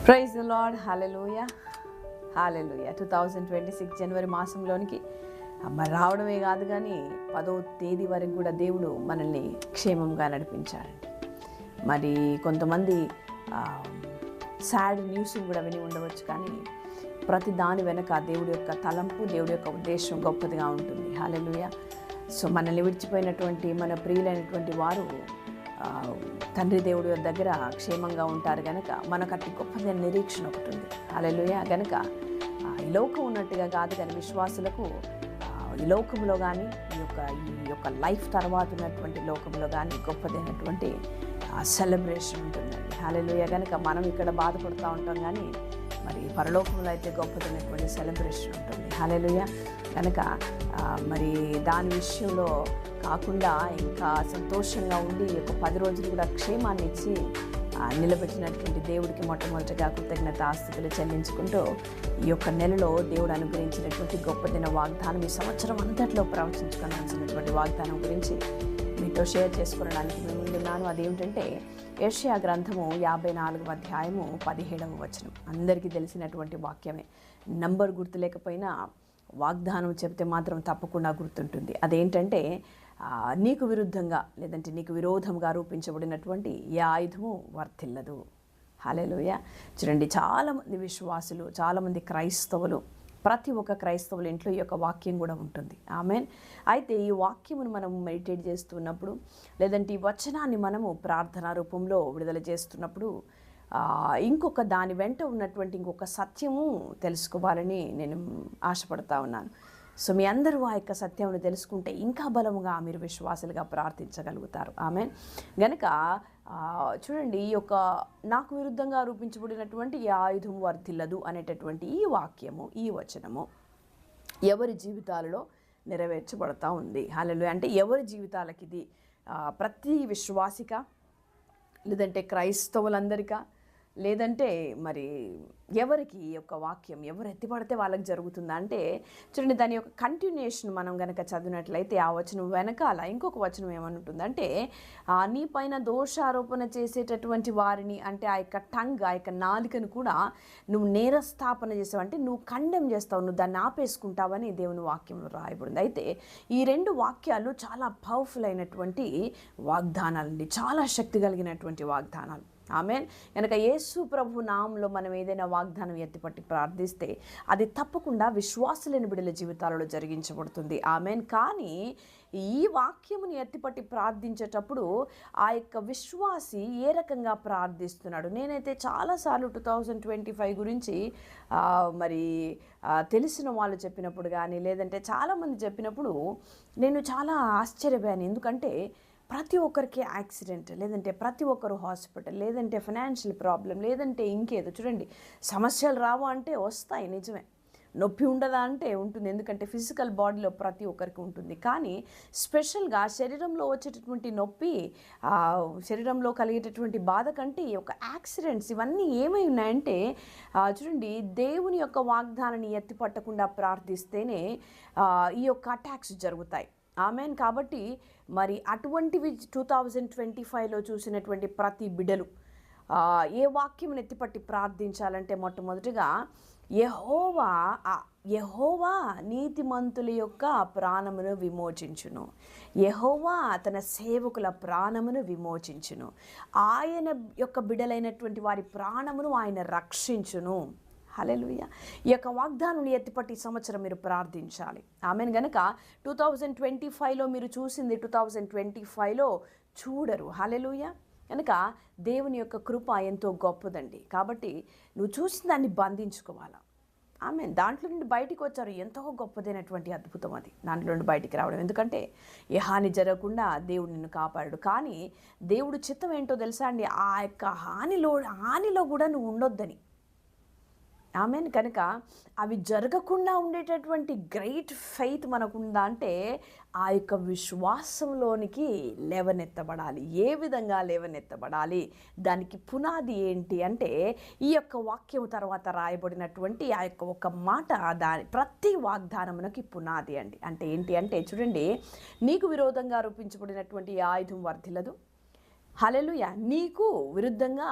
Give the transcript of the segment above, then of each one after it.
Praise the Lord. Hallelujah hallelujah. 2026 జనవరి మాసంలోనికి మరి రావడమే కాదు కానీ 10వ తేదీ వరకు కూడా దేవుడు మనల్ని క్షేమంగా నడిపించారండి. మరి కొంతమంది సాడ్ న్యూస్ కూడా విని ఉండవచ్చు, కానీ ప్రతి దాని వెనక దేవుడి యొక్క తలంపు, దేవుడి యొక్క ఉద్దేశం గొప్పదిగా ఉంటుంది. హల్లెలూయా. సో మనల్ని విడిచిపోయినటువంటి మన ప్రియులైనటువంటి వారు తండ్రి దేవుడి దగ్గర క్షేమంగా ఉంటారు కనుక మనకు అట్టి గొప్పదైన నిరీక్షణ ఒకటి ఉంది. హల్లెలూయా. కనుక ఈ లోకం ఉన్నట్టుగా కాదు, కానీ విశ్వాసులకు ఈ లోకంలో కానీ ఈ యొక్క లైఫ్ తర్వాత ఉన్నటువంటి లోకంలో కానీ గొప్పదైనటువంటి సెలబ్రేషన్ ఉంటుందండి. హల్లెలూయా. కనుక మనం ఇక్కడ బాధపడుతూ ఉంటాం, కానీ మరి పరలోకంలో అయితే గొప్పదైనటువంటి సెలబ్రేషన్ ఉంటుంది. హల్లెలూయా. కనుక మరి దాని విషయంలో కాకుండా ఇంకా సంతోషంగా ఉండి ఈ యొక్క 10 రోజులు కూడా క్షేమాన్ని ఇచ్చి నిలబెట్టినటువంటి దేవుడికి మొట్టమొదటిగా కృతజ్ఞతాస్తుతులు చెల్లించుకుంటూ ఈ యొక్క నెలలో దేవుడు అనుగ్రహించినటువంటి గొప్పదిన వాగ్దానం, ఈ సంవత్సరం అంతట్లో ప్రవచించుకోవాల్సినటువంటి వాగ్దానం గురించి మీతో షేర్ చేసుకోవడానికి మేము ముందున్నాను. అదేమిటంటే యెషయా గ్రంథము 54వ అధ్యాయము 17వ వచనం. అందరికీ తెలిసినటువంటి వాక్యమే. నంబర్ గుర్తులేకపోయినా వాగ్దానం చెప్తే మాత్రం తప్పకుండా గుర్తుంటుంది. అదేంటంటే నీకు విరుద్ధంగా లేదంటే నీకు విరోధంగా రూపించబడినటువంటి ఏ ఆయుధము వర్తిల్లదు. హల్లెలూయా. చూడండి, చాలామంది విశ్వాసులు, చాలామంది క్రైస్తవులు, ప్రతి ఒక్క క్రైస్తవుల ఇంట్లో ఈ యొక్క వాక్యం కూడా ఉంటుంది. ఆమేన్. అయితే ఈ వాక్యమును మనం మెడిటేట్ చేస్తున్నప్పుడు లేదంటే ఈ వచనాన్ని మనము ప్రార్థనా రూపంలో విడుదల చేస్తున్నప్పుడు ఇంకొక దాని వెంట ఉన్నటువంటి ఇంకొక సత్యము తెలుసుకోవాలని నేను ఆశపడతా ఉన్నాను. సో మీ అందరూ ఆ యొక్క సత్యమును తెలుసుకుంటే ఇంకా బలముగా మీరు విశ్వాసులుగా ప్రార్థించగలుగుతారు. ఆమేన్. గనుక చూడండి, ఈ యొక్క నాకు విరుద్ధంగా రూపించబడినటువంటి ఈ ఆయుధం వర్తిల్లదు అనేటటువంటి ఈ వాక్యము, ఈ వచనము ఎవరి జీవితాలలో నెరవేర్చబడతా ఉంది. హల్లెలూయా. అంటే ఎవరి జీవితాలకి ఇది ప్రతి విశ్వాసిక లేదంటే క్రైస్తవులందరికా లేదంటే మరి ఎవరికి ఈ యొక్క వాక్యం ఎవరు ఎత్తిపడితే వాళ్ళకి జరుగుతుందా అంటే చూడండి, దాని యొక్క కంటిన్యూషన్ మనం కనుక చదివినట్లయితే ఆ వచనం వెనకాల ఇంకొక వచనం ఏమనుంటుందంటే నీ పైన దోషారోపణ చేసేటటువంటి వారిని, అంటే ఆ యొక్క టంగ్, ఆ యొక్క నాలికను కూడా నువ్వు నేరస్థాపన చేసావు, అంటే నువ్వు కండెమ్ చేస్తావు, నువ్వు దాన్ని ఆపేసుకుంటావని దేవుని వాక్యంలో రాయబడింది. అయితే ఈ 2 వాక్యాలు చాలా పవర్ఫుల్ అయినటువంటి వాగ్దానాలండి, చాలా శక్తి కలిగినటువంటి వాగ్దానాలు. ఆమేన్. కనుక యేసు ప్రభు నామంలో మనం ఏదైనా వాగ్దానం ఎత్తిపట్టి ప్రార్థిస్తే అది తప్పకుండా విశ్వాసులైన బిడ్డల జీవితాలలో జరిగించబడుతుంది. ఆమేన్. కానీ ఈ వాక్యముని ఎత్తిపట్టి ప్రార్థించేటప్పుడు ఆ యొక్క విశ్వాసి ఏ రకంగా ప్రార్థిస్తున్నాడు? నేనైతే చాలాసార్లు 2025 గురించి మరి తెలిసిన వాళ్ళు చెప్పినప్పుడు కానీ లేదంటే చాలామంది చెప్పినప్పుడు నేను చాలా ఆశ్చర్యపోయాను. ఎందుకంటే ప్రతి ఒక్కరికి యాక్సిడెంట్, లేదంటే ప్రతి ఒక్కరు హాస్పిటల్, లేదంటే ఫైనాన్షియల్ ప్రాబ్లం, లేదంటే ఇంకేదో. చూడండి, సమస్యలు రావు అంటే వస్తాయి, నిజమే. నొప్పి ఉండదా అంటే ఉంటుంది, ఎందుకంటే ఫిజికల్ బాడీలో ప్రతి ఒక్కరికి ఉంటుంది. కానీ స్పెషల్గా శరీరంలో వచ్చేటటువంటి నొప్పి, శరీరంలో కలిగేటటువంటి బాధ కంటే ఈ యొక్క యాక్సిడెంట్స్ ఇవన్నీ ఏమై ఉన్నాయంటే చూడండి, దేవుని యొక్క వాగ్దానాన్ని ఎత్తిపట్టకుండా ప్రార్థిస్తేనే ఈ యొక్క అటాక్స్ జరుగుతాయి. ఆమేన్. కాబట్టి మరి అటువంటివి 2025లో చూసినటువంటి ప్రతి బిడ్డలు ఏ వాక్యం ఎత్తిపట్టి ప్రార్థించాలంటే మొట్టమొదటిగా యెహోవా నీతిమంతుల యొక్క ప్రాణమును విమోచించును, యెహోవా తన సేవకుల ప్రాణమును విమోచించును, ఆయన యొక్క బిడ్డలైనటువంటి వారి ప్రాణమును ఆయన రక్షించును. హల్లెలూయా. ఈ యొక్క వాగ్దానం ఎత్తిపట్టి సంవత్సరం మీరు ప్రార్థించాలి. ఆమెను గనక 2025లో మీరు చూసింది 2025లో చూడరు. హల్లెలూయా. కనుక దేవుని యొక్క కృప ఎంతో గొప్పదండి. కాబట్టి నువ్వు చూసిన దాన్ని బంధించుకోవాలా. ఆమెన్. దాంట్లో నుండి బయటికి వచ్చారు, ఎంతో గొప్పదైనటువంటి అద్భుతం అది, దాంట్లో నుండి బయటికి రావడం. ఎందుకంటే ఏ హాని జరగకుండా దేవుడు నిన్ను కాపాడు. కానీ దేవుడు చిత్తం ఏంటో తెలుసా అండి, ఆ యొక్క హానిలో కూడా నువ్వు ఉండొద్దని. ఆమెన్. కనుక అవి జరగకుండా ఉండేటటువంటి గ్రేట్ ఫెయిత్ మనకుందా అంటే ఆ యొక్క విశ్వాసంలోనికి లేవనెత్తబడాలి. ఏ విధంగా లేవనెత్తబడాలి, దానికి పునాది ఏంటి అంటే ఈ యొక్క వాక్యం తర్వాత రాయబడినటువంటి ఆ యొక్క ఒక మాట, దాని ప్రతి వాగ్దానమునకి పునాది అండి. అంటే ఏంటి అంటే చూడండి, నీకు విరోధంగా రూపించబడినటువంటి ఆయుధం వర్ధిల్లదు. హల్లెలూయా. నీకు విరుద్ధంగా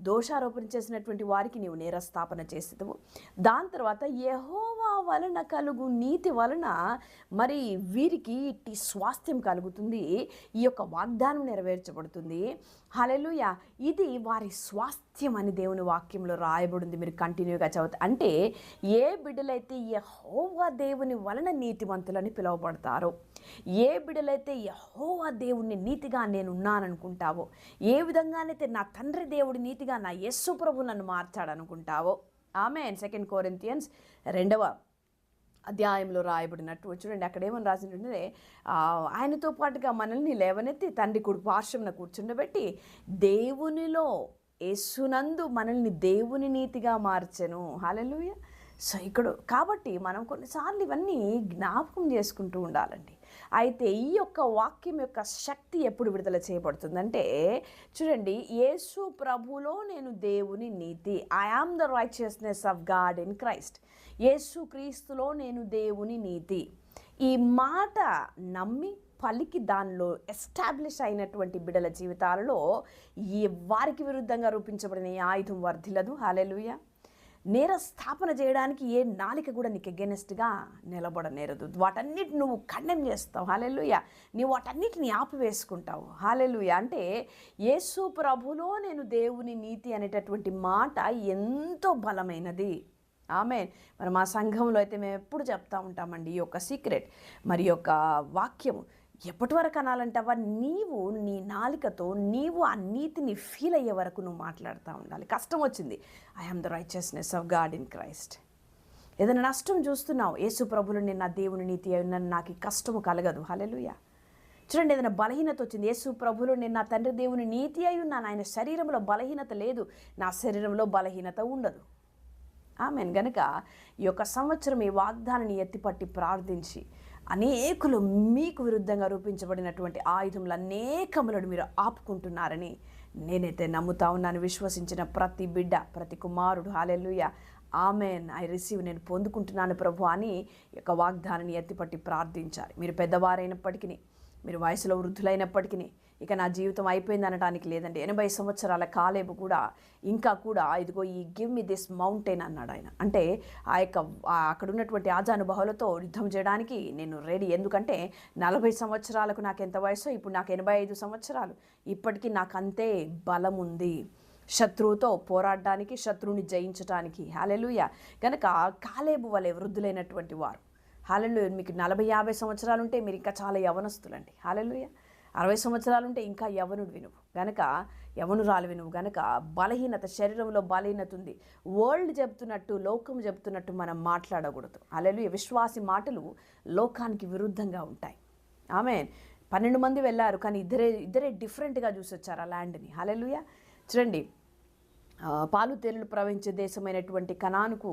దోషారోపణ చేసినటువంటి వారికి నీవు నేరస్థాపన చేసేదవు. దాని తర్వాత యెహోవా వలన కలుగు నీతి వలన మరి వీరికి ఇట్టి స్వాస్థ్యం కలుగుతుంది, ఈ యొక్క వాగ్దానం నెరవేర్చబడుతుంది. హల్లెలూయా. ఇది వారి స్వాస్థ్యం అని దేవుని వాక్యంలో రాయబడింది. మీరు కంటిన్యూగా చదువుతారు. అంటే ఏ బిడ్డలైతే యెహోవా దేవుని వలన నీతివంతులని పిలువబడతారో, ఏ బిడ్డలైతే యెహోవా దేవుణ్ణి నీతిగా నేనున్నాననుకుంటావో, ఏ విధంగానైతే నా తండ్రి దేవుడి నీతిగా నా యేసు ప్రభు నన్ను మార్చాడనుకుంటావో, ఆమేన్. 2 కొరింథియన్స్ 2వ అధ్యాయంలో రాయబడినట్టు చూడండి, అక్కడ ఏమని రాసిందంటే, ఆయనతో పాటుగా మనల్ని లేవనెత్తి తండ్రి కుడి పార్శ్వమున కూర్చుండబెట్టి దేవునిలో యేసునందు మనల్ని దేవుని నీతిగా మార్చెను. హల్లెలూయా. సో ఇక్కడ కాబట్టి మనం కొన్నిసార్లు ఇవన్నీ జ్ఞాపకం చేసుకుంటూ ఉండాలండి. అయితే ఈ యొక్క వాక్యం యొక్క శక్తి ఎప్పుడు విడుదల చేయబడుతుందంటే, చూడండి, యేసు ప్రభులో నేను దేవుని నీతి, I am the righteousness of God in Christ. యేసు క్రీస్తులో నేను దేవుని నీతి. ఈ మాట నమ్మి పలికి దానిలో ఎస్టాబ్లిష్ అయినటువంటి బిడ్డల జీవితాలలో ఈ వారికి విరుద్ధంగా రూపించబడిన ఈ ఆయుధం వర్ధిల్లదు. హల్లెలూయా. నేరస్థాపన చేయడానికి ఏ నాలిక కూడా నీకు ఎగెనెస్ట్గా నిలబడనేరదు. వాటన్నిటిని నువ్వు ఖండెం చేస్తావు. హల్లెలూయా. నీవు వాటన్నిటిని ఆపివేసుకుంటావు. హల్లెలూయా. అంటే యేసు ప్రభులో నేను దేవుని నీతి అనేటటువంటి మాట ఎంతో బలమైనది. ఆమేన్. మరి మా సంఘంలో అయితే మేము ఎప్పుడు చెప్తా ఉంటామండి ఈ యొక్క సీక్రెట్, మరి యొక్క వాక్యము ఎప్పటి వరకు అనాలంటావా, నీవు నీ నాలికతో నీవు ఆ నీతిని ఫీల్ అయ్యే వరకు నువ్వు మాట్లాడుతూ ఉండాలి. కష్టం వచ్చింది, I am the righteousness of God in Christ. ఏదైనా నష్టం చూస్తున్నావు, యేసు ప్రభులు నేను నా దేవుని నీతి అయ్యున్నాను, నాకు ఈ కష్టము కలగదు. హల్లెలూయా. చూడండి, ఏదైనా బలహీనత వచ్చింది, యేసు ప్రభులు నేను నా తండ్రి దేవుని నీతి అయి ఉన్నాను, ఆయన శరీరంలో బలహీనత లేదు, నా శరీరంలో బలహీనత ఉండదు. ఆమెన్. గనుక ఈ యొక్క సంవత్సరం ఈ వాగ్దానాన్ని ఎత్తిపట్టి ప్రార్థించి అనేకులు మీకు విరుద్ధంగా రూపించబడినటువంటి ఆయుధములు అనేకములను మీరు ఆపుకుంటున్నారని నేనైతే నమ్ముతా ఉన్నాను. విశ్వసించిన ప్రతి బిడ్డ, ప్రతి కుమారుడు హల్లెలూయా ఆమెన్, ఐ రిసీవ్, నేను పొందుకుంటున్నాను ప్రభు అని ఈ యొక్క వాగ్దానాన్ని ఎత్తిపట్టి ప్రార్థించాలి. మీరు పెద్దవారైనప్పటికీ, మీరు వయసులో వృద్ధులైనప్పటికీ ఇక నా జీవితం అయిపోయింది అనడానికి లేదండి. 80 సంవత్సరాల కాలేబు కూడా ఇంకా కూడా ఇదిగో ఈ గివ్ మీ దిస్ మౌంటైన్ అన్నాడు ఆయన. అంటే ఆ యొక్క అక్కడ ఉన్నటువంటి ఆజానుభావులతో యుద్ధం చేయడానికి నేను రెడీ. ఎందుకంటే 40 సంవత్సరాలకు నాకు ఎంత వయసో, ఇప్పుడు నాకు 85 సంవత్సరాలు, ఇప్పటికీ నాకు అంతే బలం ఉంది శత్రువుతో పోరాడడానికి, శత్రువుని జయించడానికి. హల్లెలూయా. కనుక కాలేబు వలె వృద్ధులైనటువంటి వారు, హల్లెలూయా. మీకు 40-50 సంవత్సరాలు ఉంటే మీరు ఇంకా చాలా యవనస్తులండి. హల్లెలూయా. 60 సంవత్సరాలు ఉంటే ఇంకా యవనుడు వినువు గనక, యవనురాలు వినువు గనక, బలహీనత, శరీరంలో బలహీనత ఉంది. వరల్డ్ చెప్తున్నట్టు, లోకం చెప్తున్నట్టు మనం మాట్లాడకూడదు. హల్లెలూయా. విశ్వాసి మాటలు లోకానికి విరుద్ధంగా ఉంటాయి. ఆమేన్. 12 మంది వెళ్ళారు, కానీ ఇద్దరే డిఫరెంట్గా చూసి వచ్చారు ఆ ల్యాండ్ని. హల్లెలూయా. చూడండి, పాలు తేనెలు ప్రవహించే దేశమైనటువంటి కనానుకు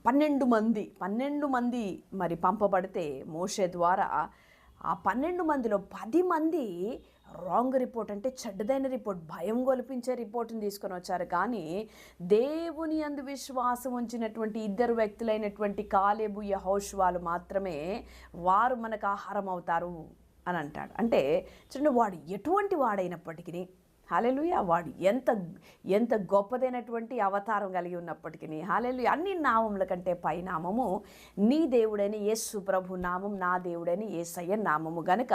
12 మంది మరి పంపబడితే మోషే ద్వారా ఆ 12 మందిలో 10 మంది రాంగ్ రిపోర్ట్, అంటే చెడ్డదైన రిపోర్ట్, భయం గొలిపించే రిపోర్ట్ని తీసుకొని వచ్చారు. కానీ దేవుని యందు విశ్వాసం ఉంచినటువంటి 2 వ్యక్తులైనటువంటి కాలేబు, యెహోషువలు మాత్రమే వారు మనకు ఆహారం అవుతారు అని అంటాడు. అంటే చూడండి, వాడు ఎటువంటి వాడైనప్పటికీ, హల్లెలూయా, వాడు ఎంత గొప్పదైనటువంటి అవతారం కలిగి ఉన్నప్పటికీ, హల్లెలూయా, అన్ని నామముల కంటే పై నామము నీ దేవుడైన యేసు ప్రభు నామం, నా దేవుడైన యేసయ్య నామము. గనక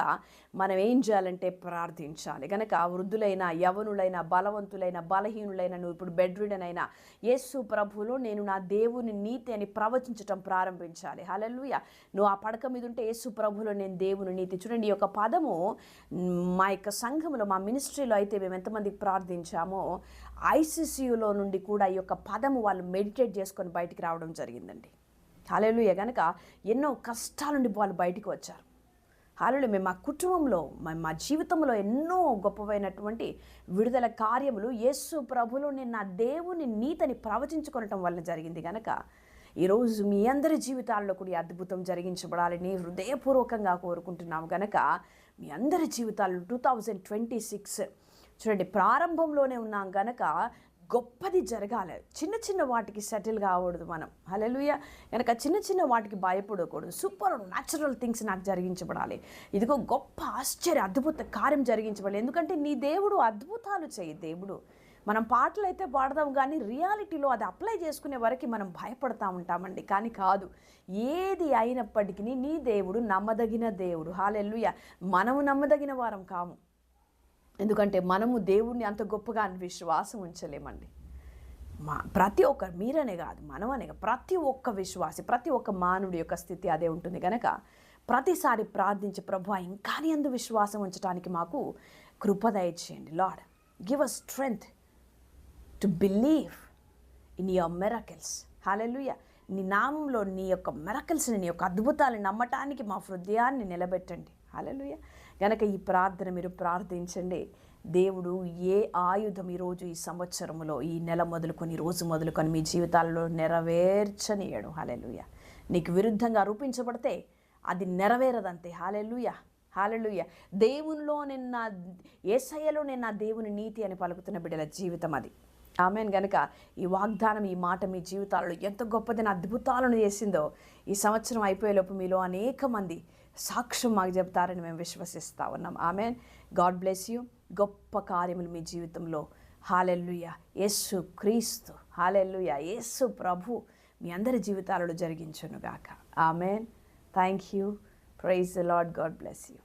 మనం ఏం చేయాలంటే ప్రార్థించాలి. గనక వృద్ధులైన, యవనులైన, బలవంతులైన, బలహీనులైన, నువ్వు ఇప్పుడు బెడ్ రిడెన్ అయినా యేసు ప్రభులో నేను నా దేవుని నీతి అని ప్రవచించటం ప్రారంభించాలి. హల్లెలూయా. నువ్వు ఆ పడక మీద ఉంటే యేసు ప్రభులో నేను దేవుని నీతి. చూడండి, ఈ యొక్క పదము మా యొక్క సంఘంలో, మా మినిస్ట్రీలో అయితే మేము ఎంతమందికి ప్రార్థించామో, ఐసీసీయూలో నుండి కూడా ఈ యొక్క పదము వాళ్ళు మెడిటేట్ చేసుకొని బయటికి రావడం జరిగిందండి. హల్లెలూయా. గనక ఎన్నో కష్టాల నుండి వాళ్ళు బయటికి వచ్చారు. హల్లెలూయా. మేము మా కుటుంబంలో, మా జీవితంలో ఎన్నో గొప్పవైనటువంటి విడుదల కార్యములు యేసు ప్రభులో నేను నా దేవుని నీతిని ప్రవచించుకొనటం వల్ల జరిగింది. గనక ఈరోజు మీ అందరి జీవితాల్లో కూడా అద్భుతం జరిగించబడాలని హృదయపూర్వకంగా కోరుకుంటున్నాము. గనక మీ అందరి జీవితాల్లో 2026 చూడండి, ప్రారంభంలోనే ఉన్నాం. గనక గొప్పది జరగాలి. చిన్న చిన్న వాటికి సెటిల్ కాకూడదు మనం. హల్లెలూయా. కనుక చిన్న చిన్న వాటికి భయపడకూడదు. సూపర్ న్యాచురల్ థింగ్స్ నాకు జరిగించబడాలి, ఇదిగో గొప్ప ఆశ్చర్య అద్భుత కార్యం జరిగించబడాలి. ఎందుకంటే నీ దేవుడు అద్భుతాలు చేయి దేవుడు. మనం పాటలు అయితే పాడదాం కానీ రియాలిటీలో అది అప్లై చేసుకునే వరకు మనం భయపడతా ఉంటామండి. కానీ కాదు, ఏది అయినప్పటికీ నీ దేవుడు నమ్మదగిన దేవుడు. హల్లెలూయా. మనము నమ్మదగిన వారం కాము, ఎందుకంటే మనము దేవుణ్ణి అంత గొప్పగా విశ్వాసం ఉంచలేమండి. ప్రతి ఒక్క మీరనే కాదు, మనమనే కాదు, ప్రతి ఒక్క విశ్వాసి, ప్రతి ఒక్క మానవుడి యొక్క స్థితి అదే ఉంటుంది. కనుక ప్రతిసారి ప్రార్థించి, ప్రభువా ఇంకా నీ యందు విశ్వాసం ఉంచడానికి మాకు కృప దయచేయండి. Lord, give us strength to believe in your miracles. Hallelujah. నీ నామంలో నీ యొక్క మిరకిల్స్ని, నీ యొక్క అద్భుతాలను నమ్మటానికి మా హృదయాన్ని నిలబెట్టండి. హల్లెలూయా. కనుక ఈ ప్రార్థన మీరు ప్రార్థించండి. దేవుడు ఏ ఆయుధం ఈరోజు ఈ సంవత్సరంలో, ఈ నెల మొదలుకొని, రోజు మొదలుకొని మీ జీవితాల్లో నెరవేర్చనీయడు. హల్లెలూయా. నీకు విరుద్ధంగా రూపించబడితే అది నెరవేరదంతే. హల్లెలూయా. హల్లెలూయా. దేవునిలో నిన్న, యేసయ్యలో నిన్న దేవుని నీతి అని పలుకుతున్న బిడ్డల జీవితం అది. ఆమెన్. గనుక ఈ వాగ్దానం, ఈ మాట మీ జీవితాలలో ఎంత గొప్పదైన అద్భుతాలను చేసిందో ఈ సంవత్సరం అయిపోయేలోపు మీలో అనేక మంది సాక్ష్యం మాకు చెప్తారని మేము విశ్వసిస్తూ ఉన్నాం. ఆమెన్. God bless you. గొప్ప కార్యములు మీ జీవితంలో. హల్లెలూయా. యేసు క్రీస్తు, హల్లెలూయా, యేసు ప్రభు మీ అందరి జీవితాలలో జరిగించునుగాక. Amen. Thank you. Praise the Lord. God bless you.